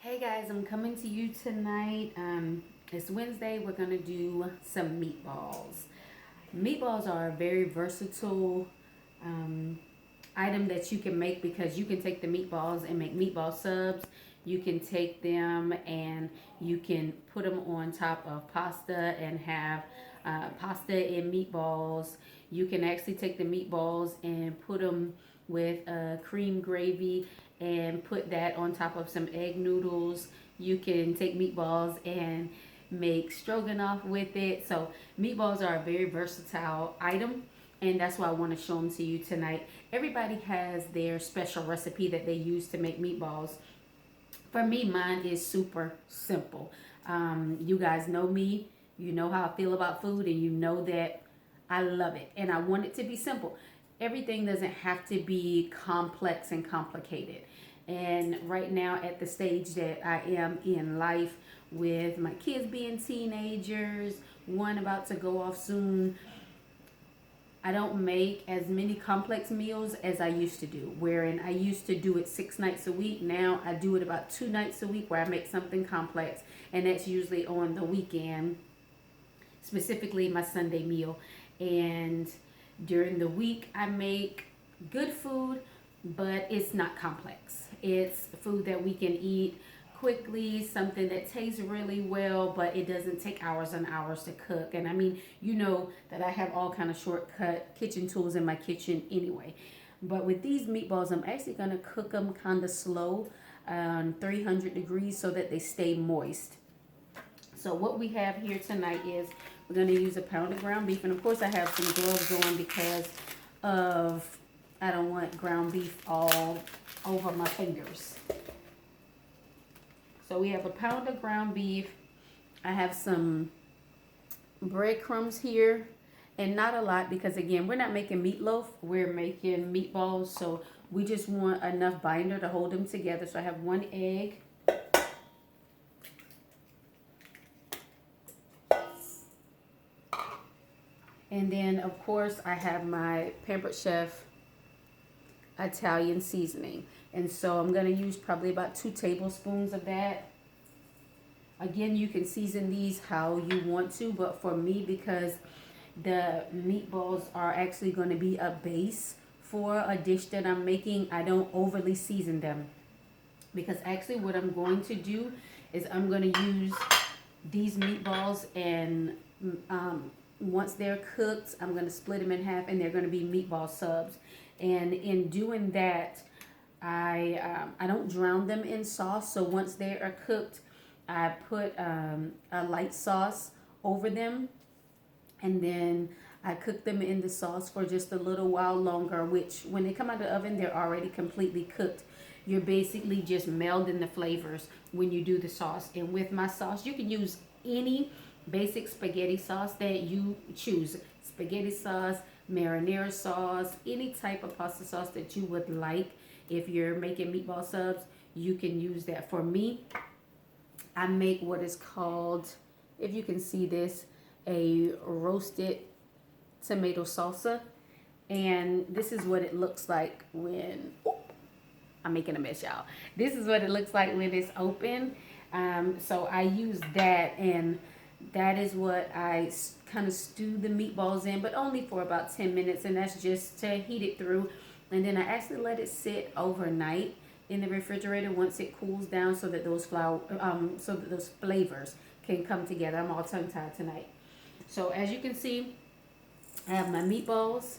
Hey guys, I'm coming to you tonight. It's Wednesday. We're gonna do some meatballs. Meatballs are a very versatile um, item that you can make because you can take the meatballs and make meatball subs. You can take them and you can put them on top of pasta and have pasta and meatballs. You can actually take the meatballs and put them with cream gravy and put that on top of some egg noodles. You can take meatballs and make stroganoff with it. So meatballs are a very versatile item, and that's why I want to show them to you tonight. Everybody has their special recipe that they use to make meatballs. For me, mine is super simple. You guys know me. You know how I feel about food, and you know that I love it. And I want it to be simple. Everything doesn't have to be complex and complicated. And right now, at the stage that I am in life, with my kids being teenagers, one about to go off soon, I don't make as many complex meals as I used to do. Wherein I used to do it 6 nights a week. Now I do it about 2 nights a week where I make something complex. And that's usually on the weekend, specifically my Sunday meal. And during the week, I make good food, but it's not complex. It's food that we can eat quickly, something that tastes really well, but it doesn't take hours and hours to cook. And I mean, you know that I have all kind of shortcut kitchen tools in my kitchen anyway. But with these meatballs, I'm actually going to cook them kind of slow on 300 degrees so that they stay moist. So what we have here tonight is we're going to use a pound of ground beef. And of course I have some gloves on because of I don't want ground beef all over my fingers. So we have a pound of ground beef. I have some breadcrumbs here, and not a lot because again, we're not making meatloaf, we're making meatballs. So we just want enough binder to hold them together. So I have 1 egg. And then of course I have my Pampered Chef Italian seasoning. And so I'm going to use probably about 2 tablespoons of that. Again, you can season these how you want to, but for me, because the meatballs are actually going to be a base for a dish that I'm making, I don't overly season them. Because actually what I'm going to do is I'm going to use these meatballs and once they're cooked, I'm going to split them in half and they're going to be meatball subs. And in doing that, I don't drown them in sauce. So once they are cooked, I put a light sauce over them, and then I cook them in the sauce for just a little while longer, which when they come out of the oven, they're already completely cooked. You're basically just melding the flavors when you do the sauce. And with my sauce, you can use any basic spaghetti sauce that you choose. Spaghetti sauce, marinara sauce, any type of pasta sauce that you would like. If you're making meatball subs, you can use that. For me, I make what is called, if you can see this, a roasted tomato salsa. And this is what it looks like when, I'm making a mess, y'all. This is what it looks like when it's open. So I use that, and that is what I kind of stew the meatballs in, but only for about 10 minutes, and that's just to heat it through. And then I actually let it sit overnight in the refrigerator once it cools down, so that those flavors can come together. I'm all tongue-tied tonight. So as you can see, I have my meatballs,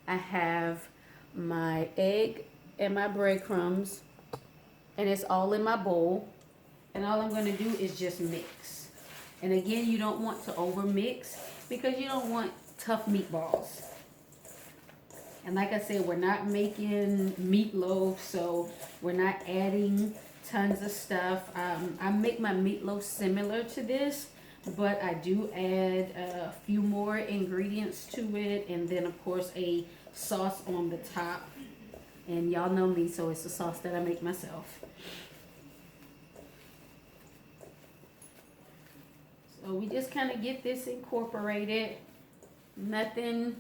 I have my egg and my breadcrumbs, and it's all in my bowl. And all I'm going to do is just mix. And again, you don't want to over mix because you don't want tough meatballs. And like I said, we're not making meatloaf, so we're not adding tons of stuff. I make my meatloaf similar to this, but I do add a few more ingredients to it, and then of course a sauce on the top. And y'all know me, so it's a sauce that I make myself. So we just kind of get this incorporated. Nothing,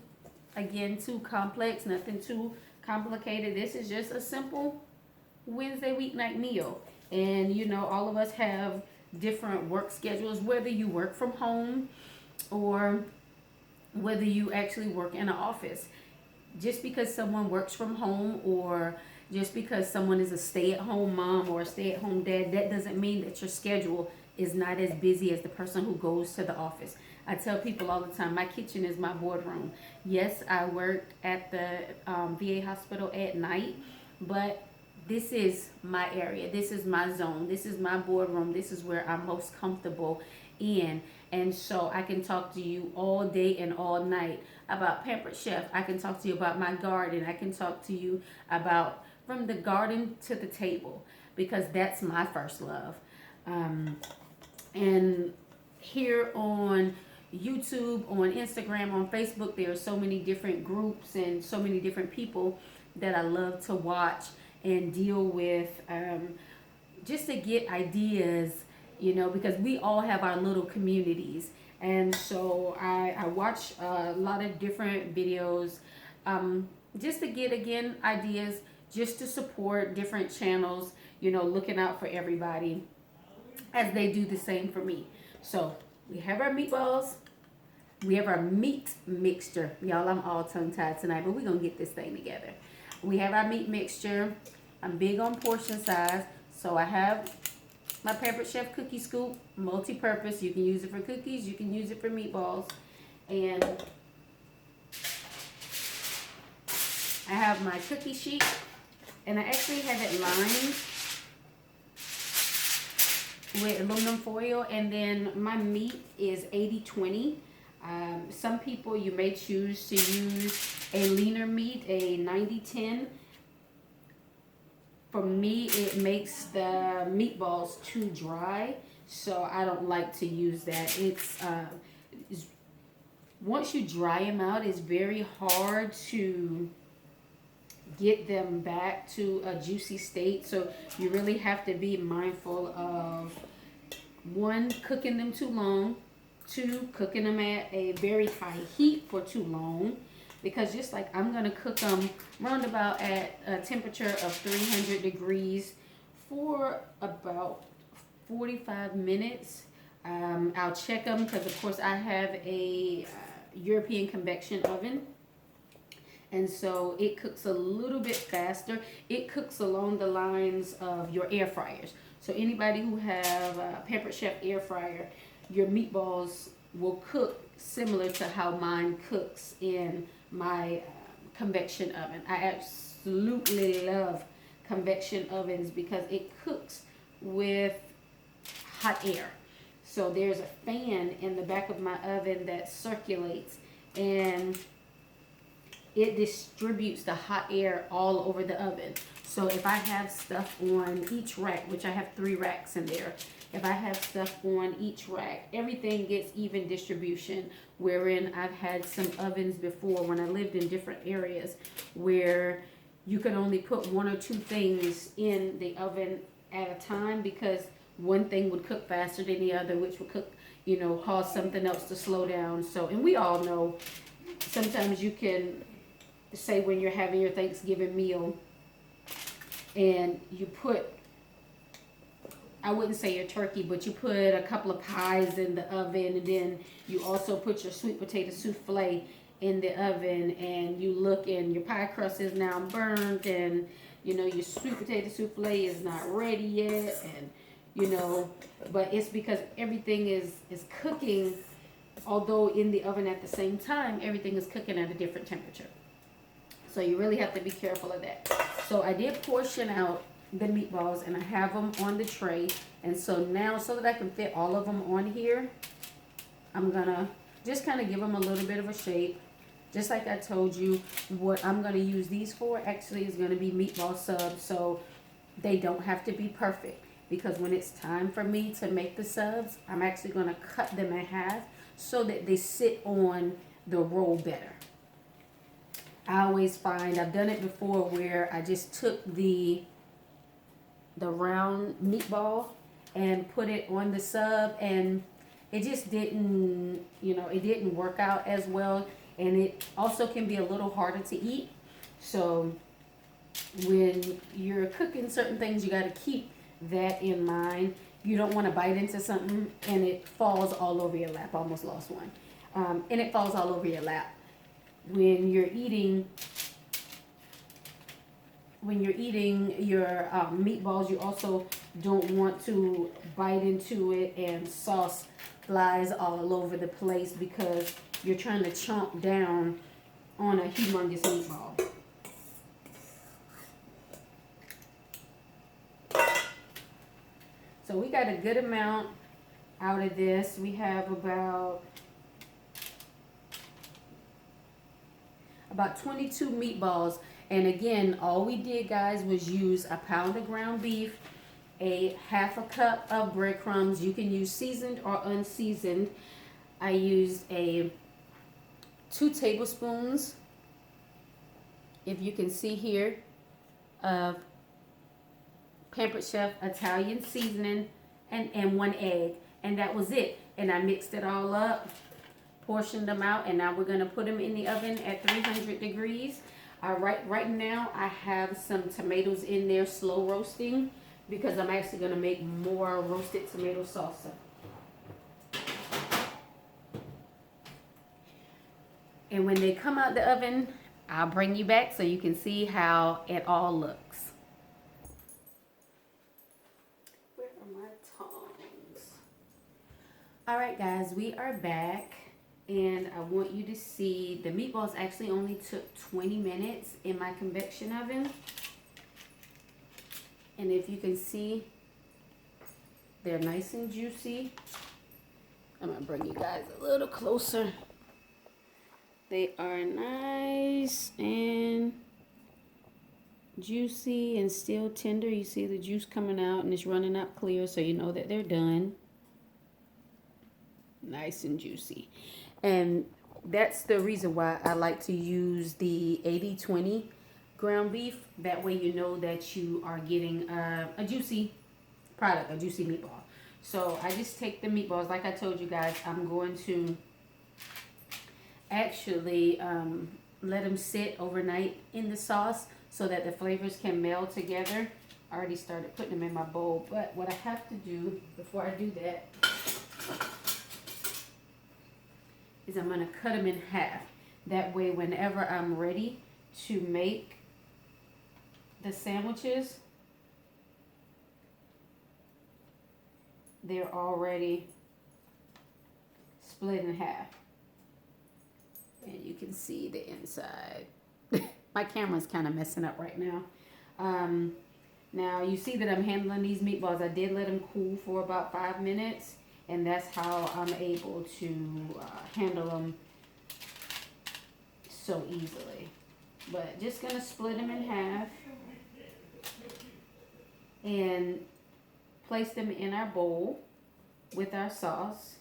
again, too complex, nothing too complicated. This is just a simple Wednesday weeknight meal. And you know, all of us have different work schedules, whether you work from home or whether you actually work in an office. Just because someone works from home, or just because someone is a stay-at-home mom or a stay-at-home dad, that doesn't mean that your schedule is not as busy as the person who goes to the office. I tell people all the time, my kitchen is my boardroom. Yes, I work at the VA hospital at night, but this is my area. This is my zone. This is my boardroom. This is where I'm most comfortable in. And so I can talk to you all day and all night about Pampered Chef. I can talk to you about my garden. I can talk to you about from the garden to the table, because that's my first love. And here on YouTube, on Instagram, on Facebook, there are so many different groups and so many different people that I love to watch and deal with, just to get ideas, you know, because we all have our little communities. And so I watch a lot of different videos, just to get, again, ideas, just to support different channels, you know, looking out for everybody as they do the same for me. So we have our meatballs. We have our meat mixture. Y'all, I'm all tongue-tied tonight, but we're going to get this thing together. We have our meat mixture. I'm big on portion size. So I have my Pampered Chef cookie scoop, multi-purpose. You can use it for cookies. You can use it for meatballs. And I have my cookie sheet. And I actually have it lined with aluminum foil. And then my meat is 80-20. Some people, you may choose to use a leaner meat, a 90-10. For me, it makes the meatballs too dry, so I don't like to use that. Once you dry them out, it's very hard to get them back to a juicy state. So you really have to be mindful of, one, cooking them too long, two, cooking them at a very high heat for too long. Because just like I'm going to cook them round about at a temperature of 300 degrees for about 45 minutes. I'll check them because, of course, I have a European convection oven. And so it cooks a little bit faster. It cooks along the lines of your air fryers. So anybody who have a Pampered Chef air fryer, your meatballs will cook similar to how mine cooks in my convection oven. I absolutely love convection ovens because it cooks with hot air. So there's a fan in the back of my oven that circulates, and it distributes the hot air all over the oven. So if I have stuff on each rack, which I have 3 racks in there, if I have stuff on each rack, everything gets even distribution. Wherein I've had some ovens before when I lived in different areas where you could only put 1 or 2 things in the oven at a time, because one thing would cook faster than the other, which would cook, you know, cause something else to slow down. So, and we all know sometimes you can say when you're having your Thanksgiving meal and you put, I wouldn't say your turkey, but you put a couple of pies in the oven, and then you also put your sweet potato souffle in the oven, and you look and your pie crust is now burnt, and you know your sweet potato souffle is not ready yet, and you know, but it's because everything is cooking, although in the oven at the same time, everything is cooking at a different temperature. So you really have to be careful of that. So I did portion out the meatballs, and I have them on the tray. And so now, so that I can fit all of them on here, I'm gonna just kind of give them a little bit of a shape. Just like I told you, what I'm gonna use these for actually is gonna be meatball subs, so they don't have to be perfect. Because when it's time for me to make the subs, I'm actually gonna cut them in half so that they sit on the roll better. I always find, I've done it before, where I just took the round meatball and put it on the sub, and it just didn't, you know, it didn't work out as well, and it also can be a little harder to eat. So when you're cooking certain things, you got to keep that in mind. You don't want to bite into something and it falls all over your lap. Almost lost one. And it falls all over your lap. When you're eating your meatballs, you also don't want to bite into it and sauce flies all over the place because you're trying to chomp down on a humongous meatball. So we got a good amount out of this. We have about 22 meatballs. And again, all we did, guys, was use a pound of ground beef, a half a cup of breadcrumbs. You can use seasoned or unseasoned. I used 2 tablespoons, if you can see here, of Pampered Chef Italian seasoning and 1 egg. And that was it. And I mixed it all up, portioned them out, and now we're going to put them in the oven at 300 degrees. Right now I have some tomatoes in there slow roasting because I'm actually going to make more roasted tomato salsa. And when they come out the oven, I'll bring you back so you can see how it all looks. Where are my tongs? All right, guys, we are back. And I want you to see the meatballs actually only took 20 minutes in my convection oven. And if you can see, they're nice and juicy. I'm going to bring you guys a little closer. They are nice and juicy and still tender. You see the juice coming out and it's running up clear, so you know that they're done. Nice and juicy. And that's the reason why I like to use the 80-20 ground beef. That way you know that you are getting a juicy product, a juicy meatball. So I just take the meatballs. Like I told you guys, I'm going to actually let them sit overnight in the sauce so that the flavors can meld together. I already started putting them in my bowl. But what I have to do before I do that is I'm going to cut them in half. That way, whenever I'm ready to make the sandwiches, they're already split in half. And you can see the inside. My camera's kind of messing up right now. Now, you see that I'm handling these meatballs. I did let them cool for about 5 minutes. And that's how I'm able to handle them so easily. But just going to split them in half and place them in our bowl with our sauce.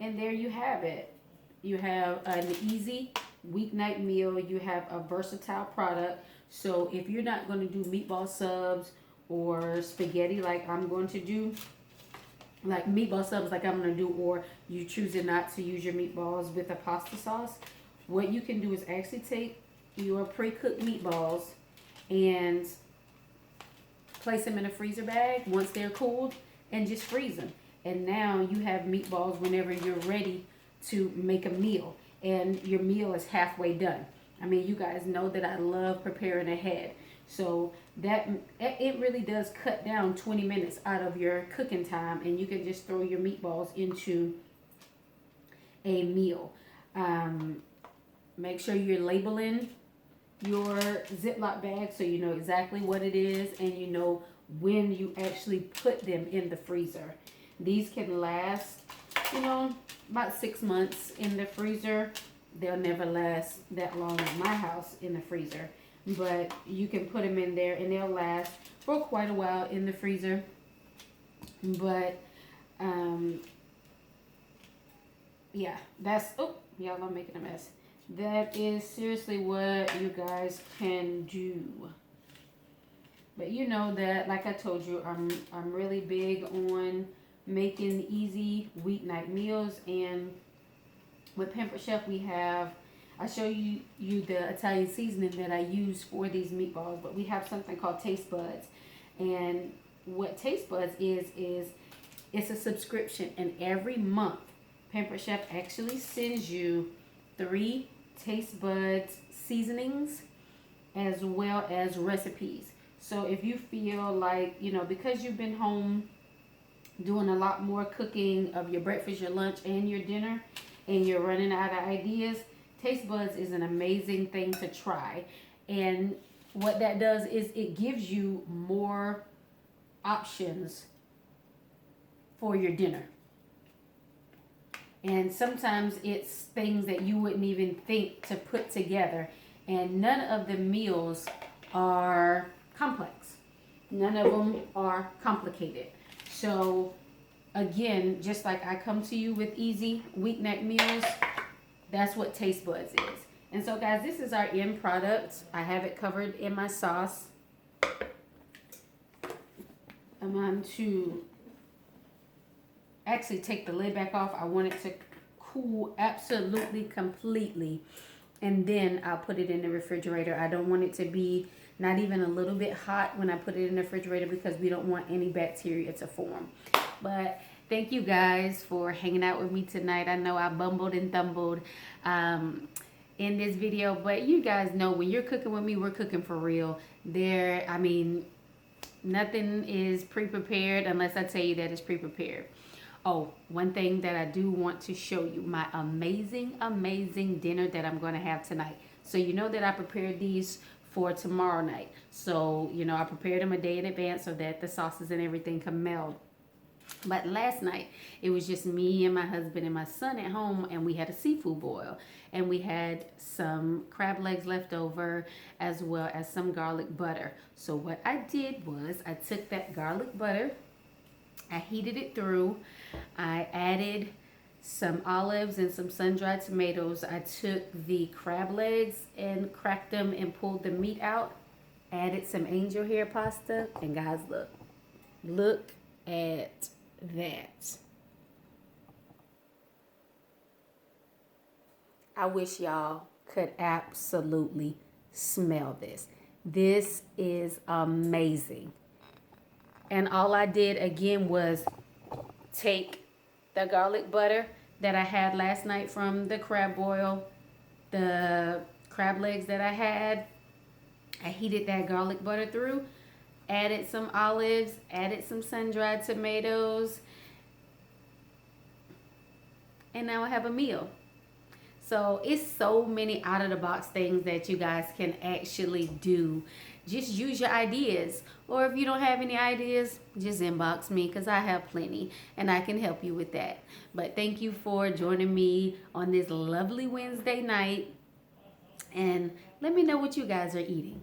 And there you have it. You have an easy weeknight meal. You have a versatile product. So if you're not going to do meatball subs or spaghetti like I'm going to do, like meatball subs like I'm going to do, or you choosing not to use your meatballs with a pasta sauce, what you can do is actually take your pre-cooked meatballs and place them in a freezer bag once they're cooled and just freeze them. And now you have meatballs whenever you're ready to make a meal, and your meal is halfway done. I mean, you guys know that I love preparing ahead. So that it really does cut down 20 minutes out of your cooking time, and you can just throw your meatballs into a meal. Make sure you're labeling your Ziploc bag so you know exactly what it is and you know when you actually put them in the freezer. These can last, you know, about 6 months in the freezer. They'll never last that long at my house in the freezer. But you can put them in there and they'll last for quite a while in the freezer. But, yeah, that's, oh, y'all, I'm making a mess. That is seriously what you guys can do. But you know that, like I told you, I'm really big on making easy weeknight meals. And with Pampered Chef, we have, I show you the Italian seasoning that I use for these meatballs, but we have something called Taste Buds. And what Taste Buds is it's a subscription, and every month Pampered Chef actually sends you 3 Taste Buds seasonings as well as recipes. So if you feel like, you know, because you've been home doing a lot more cooking of your breakfast, your lunch, and your dinner, and you're running out of ideas, Taste Buds is an amazing thing to try. And what that does is it gives you more options for your dinner. And sometimes it's things that you wouldn't even think to put together. And none of the meals are complex. None of them are complicated. So again, just like I come to you with easy weeknight meals, that's what Taste Buds is. And so guys, this is our end product. I have it covered in my sauce. I'm going to actually take the lid back off. I want it to cool absolutely completely, and then I'll put it in the refrigerator. I don't want it to be not even a little bit hot when I put it in the refrigerator, because we don't want any bacteria to form. But thank you guys for hanging out with me tonight. I know I bumbled and thumbled in this video, but you guys know when you're cooking with me, we're cooking for real. I mean, nothing is pre-prepared unless I tell you that it's pre-prepared. Oh, one thing that I do want to show you, my amazing, amazing dinner that I'm going to have tonight. So you know that I prepared these for tomorrow night. So, you know, I prepared them a day in advance so that the sauces and everything can meld. But last night, it was just me and my husband and my son at home, and we had a seafood boil. And we had some crab legs left over, as well as some garlic butter. So what I did was I took that garlic butter, I heated it through, I added some olives and some sun-dried tomatoes. I took the crab legs and cracked them and pulled the meat out, added some angel hair pasta, and guys, look at that. I wish y'all could absolutely smell this. This is amazing. And all I did again was take the garlic butter that I had last night from the crab boil, the crab legs that I had. I heated that garlic butter through, added some olives, added some sun-dried tomatoes, and now I have a meal. So it's so many out-of-the-box things that you guys can actually do. Just use your ideas. Or if you don't have any ideas, just inbox me, because I have plenty and I can help you with that. But thank you for joining me on this lovely Wednesday night. And let me know what you guys are eating.